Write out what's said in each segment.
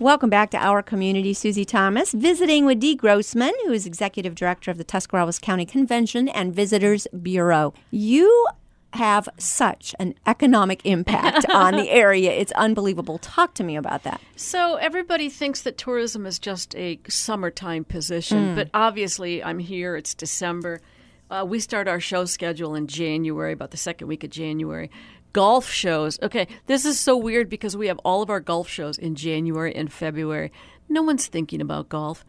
Welcome back to Our Community. Susie Thomas, visiting with Dee Grossman, who is Executive Director of the Tuscarawas County Convention and Visitors Bureau. You have such an economic impact on the area. It's unbelievable. Talk to me about that. So everybody thinks that tourism is just a summertime position, but obviously I'm here. It's December. We start our show schedule in January, about the second week of January. Golf shows. Okay, this is so weird because we have all of our golf shows in January and February. No one's thinking about golf,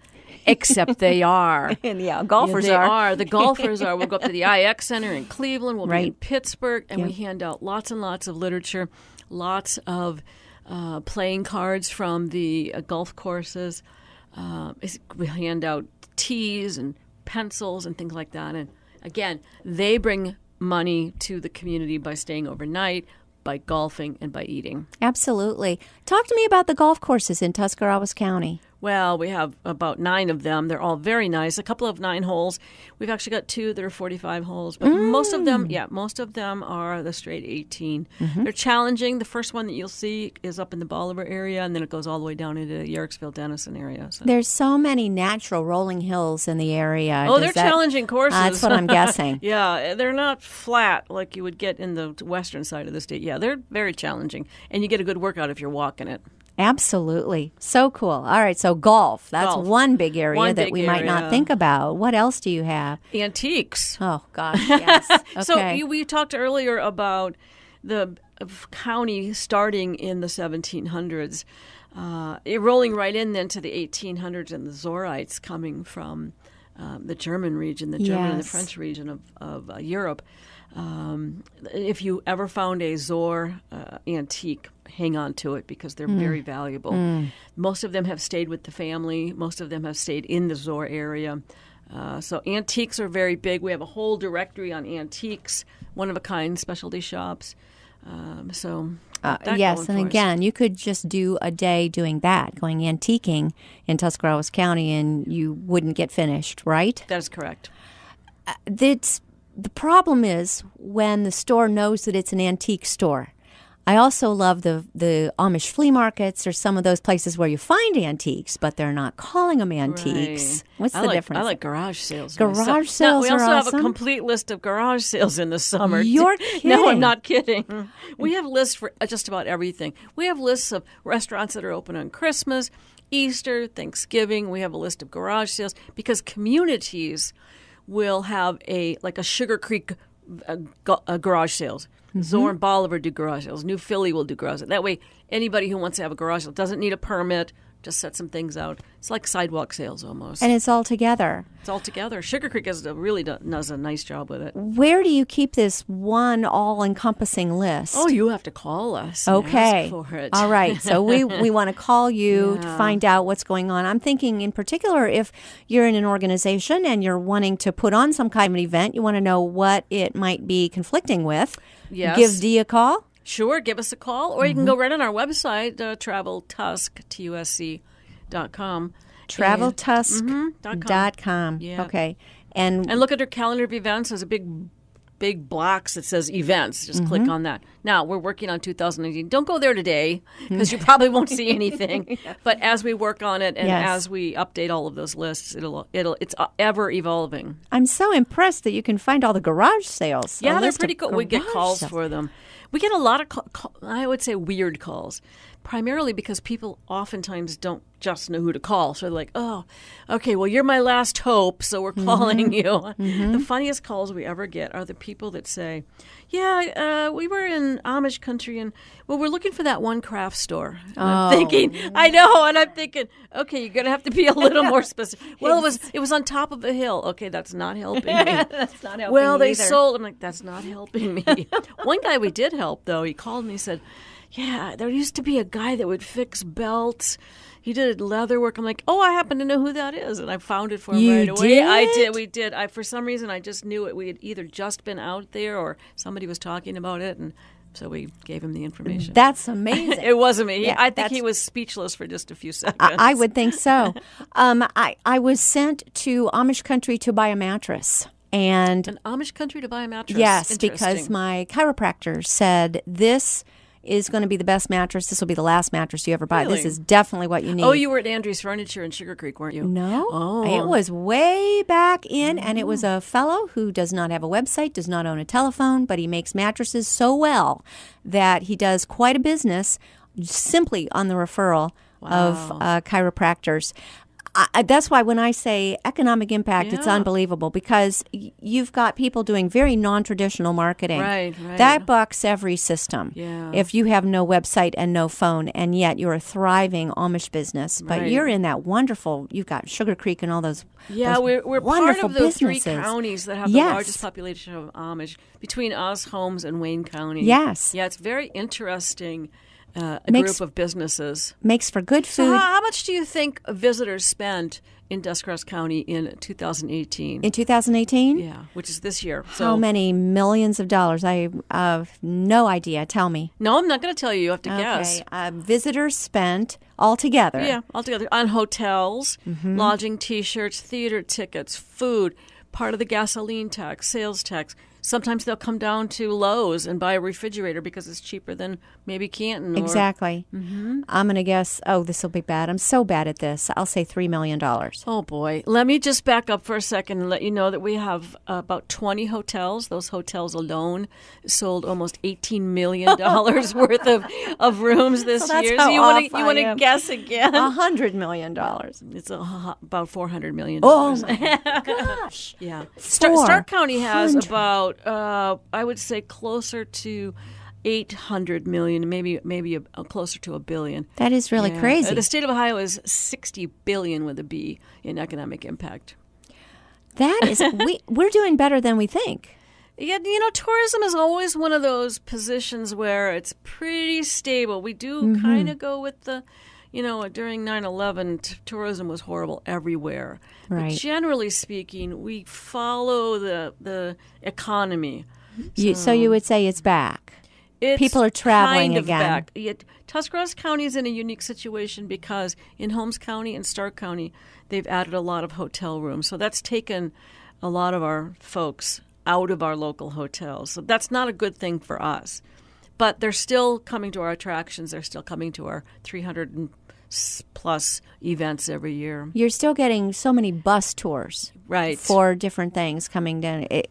except they are. Yeah, golfers they are. The golfers are. We'll go up to the IX Center in Cleveland. We'll be in Pittsburgh, and we hand out lots and lots of literature, lots of playing cards from the golf courses. We hand out tees and pencils and things like that. And again, they bring money to the community by staying overnight, by golfing, and by eating. Absolutely. Talk to me about the golf courses in Tuscarawas County. Well, we have about 9 of them. They're all very nice. A couple of 9 holes. We've actually got 2 that are 45 holes. But most of them are the straight 18. They're challenging. The first one that you'll see is up in the Bolivar area, and then it goes all the way down into the Yerkesville-Denison area. So. There's so many natural rolling hills in the area. Oh, they're challenging courses. That's what I'm guessing. Yeah, they're not flat like you would get in the western side of the state. Yeah, they're very challenging. And you get a good workout if you're walking it. Absolutely. So cool. All right, so golf. That's one big area that we might not think about. What else do you have? Antiques. Oh, gosh, yes. Okay. So we talked earlier about the county starting in the 1700s, rolling right in then to the 1800s and the Zorrites coming from the German region, the German and the French region of Europe. If you ever found a Zor antique, hang on to it because they're very valuable. Most of them have stayed with the family. Most of them have stayed in the Zor area. So antiques are very big. We have a whole directory on antiques, one-of-a-kind specialty shops. Yes, and again, you could just do a day doing that, going antiquing in Tuscarawas County, and you wouldn't get finished, right? That is correct. The problem is when the store knows that it's an antique store. I also love the Amish flea markets or some of those places where you find antiques, but they're not calling them antiques. Right. What's the difference? I like garage sales. Garage sales we are also have awesome. a complete list of garage sales in the summer. You're kidding. No, I'm not kidding. We have lists for just about everything. We have lists of restaurants that are open on Christmas, Easter, Thanksgiving. We have a list of garage sales because communities will have a Sugar Creek garage sales. Zor and Bolivar do garage sales. New Philly will do garage sales. That way, anybody who wants to have a garage sale doesn't need a permit, just set some things out. It's like sidewalk sales almost. And it's all together. It's all together. Sugar Creek really does a nice job with it. Where do you keep this one all-encompassing list? Oh, you have to call us. Okay. And ask for it. All right. So we want to call you to find out what's going on. I'm thinking in particular if you're in an organization and you're wanting to put on some kind of an event, you want to know what it might be conflicting with. Yes. Give Dee a call. Sure, give us a call, or you can go right on our website, traveltusk.com. Traveltusk.com. Yeah. Okay. And look at our calendar of events. There's a big box that says events. Just click on that. Now, we're working on 2019. Don't go there today because you probably won't see anything. But as we work on it and as we update all of those lists, it's ever evolving. I'm so impressed that you can find all the garage sales. Yeah, they're pretty cool. We get calls for them. We get a lot of, I would say, weird calls, primarily because people oftentimes don't just know who to call. So they're like, oh, okay, well, you're my last hope, so we're calling you. The funniest calls we ever get are the people that say, yeah, we were in Amish country, and, well, we're looking for that one craft store. And I'm thinking, I know, and I'm thinking, okay, you're going to have to be a little more specific. Well, it was on top of a hill. Okay, that's not helping me. That's not helping well, me they either. sold. I'm like, that's not helping me. One guy we did help, though. He called me and said, yeah, there used to be a guy that would fix belts. He did leather work. I'm like, oh, I happen to know who that is. And I found it for him right away. Did? I did. We did. For some reason, I just knew it. We had either just been out there or somebody was talking about it. And so we gave him the information. That's amazing. It wasn't me. Yeah, I think he was speechless for just a few seconds. I would think so. I was sent to Amish country to buy a mattress. And an Amish country to buy a mattress? Yes, because my chiropractor said this is going to be the best mattress. This will be the last mattress you ever buy. Really? This is definitely what you need. Oh, you were at Andrew's Furniture in Sugar Creek, weren't you? No, Oh. it was way back in, and it was a fellow who does not have a website, does not own a telephone, but he makes mattresses so well that he does quite a business simply on the referral of chiropractors. That's why when I say economic impact, it's unbelievable because you've got people doing very non-traditional marketing. Right. That bucks every system. Yeah. If you have no website and no phone, and yet you're a thriving Amish business, but you're in that wonderful. You've got Sugar Creek and all those. Yeah, those we're part wonderful of those businesses. 3 counties that have the largest population of Amish between us, Holmes, and Wayne County. Yes. Yeah, it's very interesting. Group of businesses. Makes for good food. So how much do you think visitors spent in Dust County in 2018? In 2018? Yeah, which is this year. How many millions of dollars? I have no idea. Tell me. No, I'm not going to tell you. You have to guess. Visitors spent altogether. Yeah, altogether. On hotels, lodging, T-shirts, theater tickets, food, part of the gasoline tax, sales tax. Sometimes they'll come down to Lowe's and buy a refrigerator because it's cheaper than maybe Canton. Exactly. I'm going to guess, this will be bad. I'm so bad at this. I'll say $3 million. Oh, boy. Let me just back up for a second and let you know that we have about 20 hotels. Those hotels alone sold almost $18 million worth of rooms this year. So you want to guess again? $100 million. It's about $400 million. Oh, my gosh. Yeah. Stark County has about, I would say, closer to 800 million, maybe closer to $1 billion. That is really crazy. The state of Ohio is 60 billion with a B in economic impact. That is, we're doing better than we think. Yeah, tourism is always one of those positions where it's pretty stable. We do kind of go with the, during 9/11, tourism was horrible everywhere. Right. But generally speaking, we follow the economy. So you would say it's back. People are traveling kind of again. Back. Yet Tuscarawas County is in a unique situation because in Holmes County and Stark County, they've added a lot of hotel rooms. So that's taken a lot of our folks out of our local hotels. So that's not a good thing for us. But they're still coming to our attractions. They're still coming to our 300 plus events every year. You're still getting so many bus tours, right, for different things coming down. It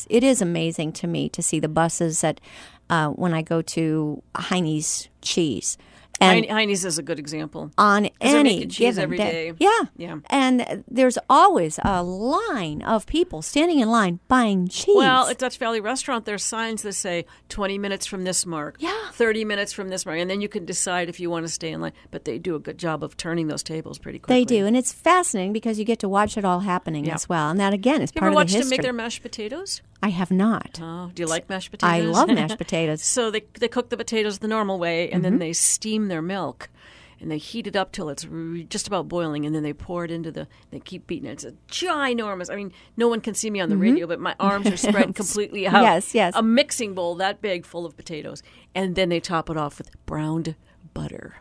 is amazing to me to see the buses that when I go to Heine's Cheese. And Heine's is a good example. On any cheese given every day. Yeah. And there's always a line of people standing in line buying cheese. Well, at Dutch Valley Restaurant, there's signs that say 20 minutes from this mark, 30 minutes from this mark, and then you can decide if you want to stay in line. But they do a good job of turning those tables pretty quickly. They do, and it's fascinating because you get to watch it all happening as well. And that, again, is part of the history. You ever watched them make their mashed potatoes? I have not. Oh, do you like mashed potatoes? I love mashed potatoes. So they cook the potatoes the normal way, and then they steam their milk, and they heat it up till it's just about boiling, and then they pour it into they keep beating it. It's a ginormous. I mean, no one can see me on the radio, but my arms are spread completely out. Yes. A mixing bowl that big full of potatoes, and then they top it off with browned butter.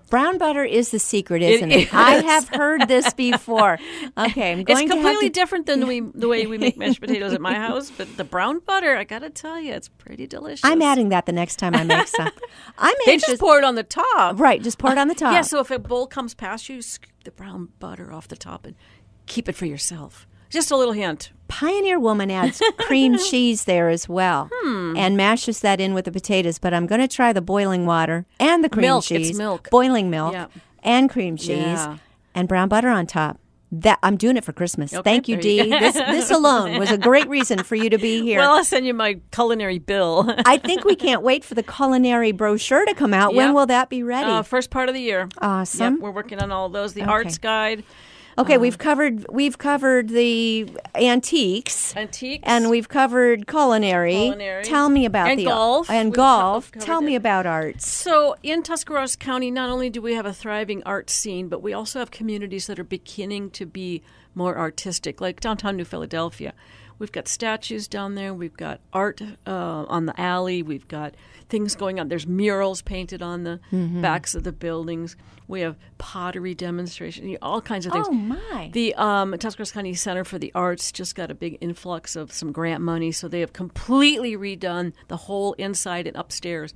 Brown butter is the secret, isn't it? I have heard this before. Okay, I'm going it's to completely different than the way we make mashed potatoes at my house, but the brown butter, I got to tell you, it's pretty delicious. I'm adding that the next time I make some. They just pour it on the top. Right, just pour it on the top. Yeah, so if a bowl comes past you, scoop the brown butter off the top and keep it for yourself. Just a little hint. Pioneer Woman adds cream cheese there as well and mashes that in with the potatoes. But I'm going to try the boiling water and the cream cheese. It's milk. Boiling milk and cream cheese and brown butter on top. That I'm doing it for Christmas. Okay, Thank you, Dee. This alone was a great reason for you to be here. Well, I'll send you my culinary bill. I think we can't wait for the culinary brochure to come out. When will that be ready? First part of the year. Awesome. Yep, we're working on all of those. The arts guide. Okay, we've covered the antiques, and we've covered culinary. Tell me about golf. And golf. Tell me about arts. So in Tuscarawas County, not only do we have a thriving art scene, but we also have communities that are beginning to be more artistic, like downtown New Philadelphia. We've got statues down there. We've got art on the alley. We've got things going on. There's murals painted on the backs of the buildings. We have pottery demonstrations, all kinds of things. Oh, my. The Tuscarawas County Center for the Arts just got a big influx of some grant money, so they have completely redone the whole inside and upstairs.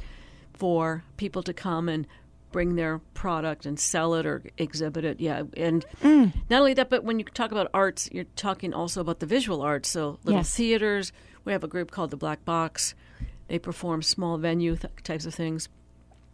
for people to come and bring their product and sell it or exhibit it. Yeah. And not only that, but when you talk about arts, you're talking also about the visual arts. So little theaters. We have a group called the Black Box. They perform small venue types of things.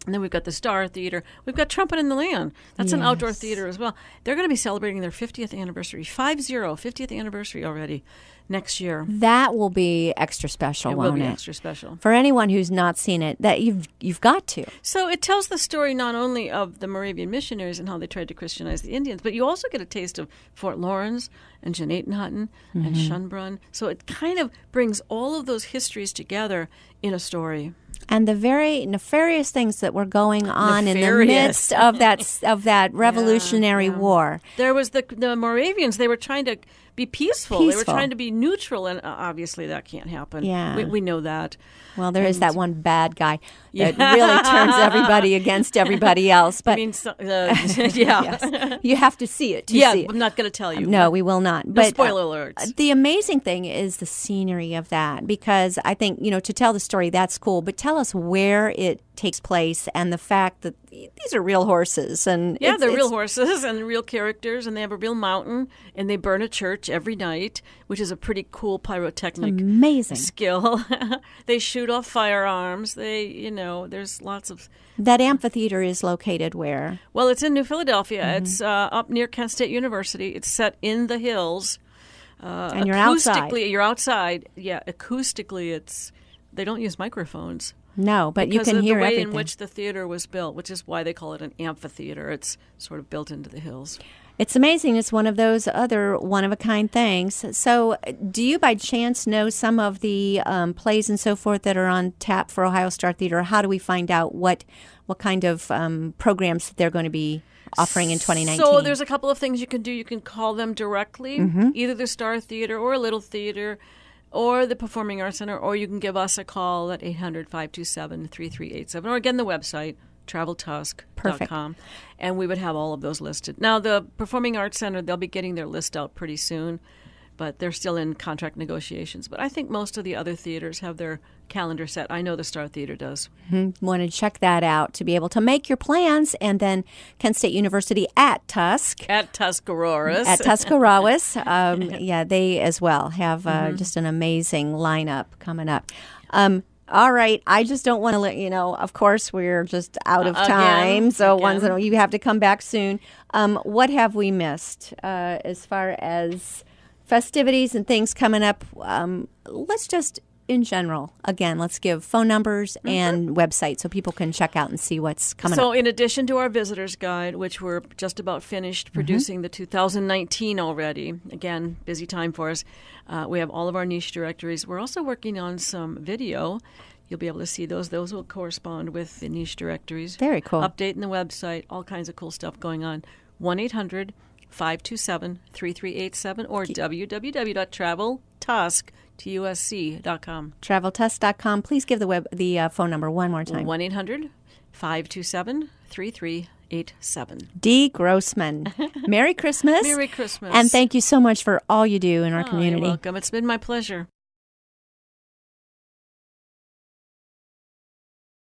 And then we've got the Star Theater. We've got Trumpet in the Land. That's an outdoor theater as well. They're going to be celebrating their 50th anniversary, 50th anniversary already next year. That will be extra special, won't it? It will be extra special. For anyone who's not seen it, that you've got to. So it tells the story not only of the Moravian missionaries and how they tried to Christianize the Indians, but you also get a taste of Fort Lawrence and Jenatenhutton and Schönbrunn. So it kind of brings all of those histories together in a story. And the very nefarious things that were going on in the midst of that Revolutionary War. There was the Moravians. They were trying to be peaceful. They were trying to be neutral, and obviously that can't happen. Yeah. We know that. Well, there is that one bad guy that really turns everybody against everybody else. But yes. You have to see it. See it. I'm not going to tell you. No, we will not. No spoiler alerts. The amazing thing is the scenery of that, because I think, to tell the story, that's cool. But tell us where it takes place and the fact that these are real horses. And they're real horses and real characters, and they have a real mountain, and they burn a church every night, which is a pretty cool pyrotechnic skill. They shoot off firearms. There's lots of... That amphitheater is located where? Well, it's in New Philadelphia. It's up near Kent State University. It's set in the hills. And you're outside. You're outside. Yeah, acoustically, they don't use microphones. No, but you can hear everything. Because of the way in which the theater was built, which is why they call it an amphitheater. It's sort of built into the hills. It's amazing. It's one of those other one-of-a-kind things. So do you by chance know some of the plays and so forth that are on tap for Ohio Star Theater? How do we find out what kind of programs they're going to be offering in 2019? So there's a couple of things you can do. You can call them directly, either the Star Theater or a Little Theater or the Performing Arts Center, or you can give us a call at 800-527-3387, or again, the website, traveltusk.com, and we would have all of those listed. Now, the Performing Arts Center, they'll be getting their list out pretty soon, but they're still in contract negotiations. But I think most of the other theaters have their calendar set. I know the Star Theater does. Want to check that out to be able to make your plans. And then Kent State University at Tusk. At Tuscarawas. At Tuscarawas. They as well have just an amazing lineup coming up. All right. I just don't want to let you know, of course, we're just out of time. You have to come back soon. What have we missed as far as festivities and things coming up? Let's just, in general, again, let's give phone numbers and websites so people can check out and see what's coming up. So in addition to our visitor's guide, which we're just about finished producing the 2019 already, again, busy time for us, we have all of our niche directories. We're also working on some video. You'll be able to see those. Those will correspond with the niche directories. Very cool. Updating the website, all kinds of cool stuff going on. 1-800-527-3387 or www.traveltusk.com. Traveltusk.com. Please give the phone number one more time. 1-800-527-3387. Dee Grossman. Merry Christmas. Merry Christmas. And thank you so much for all you do in our community. You're welcome. It's been my pleasure.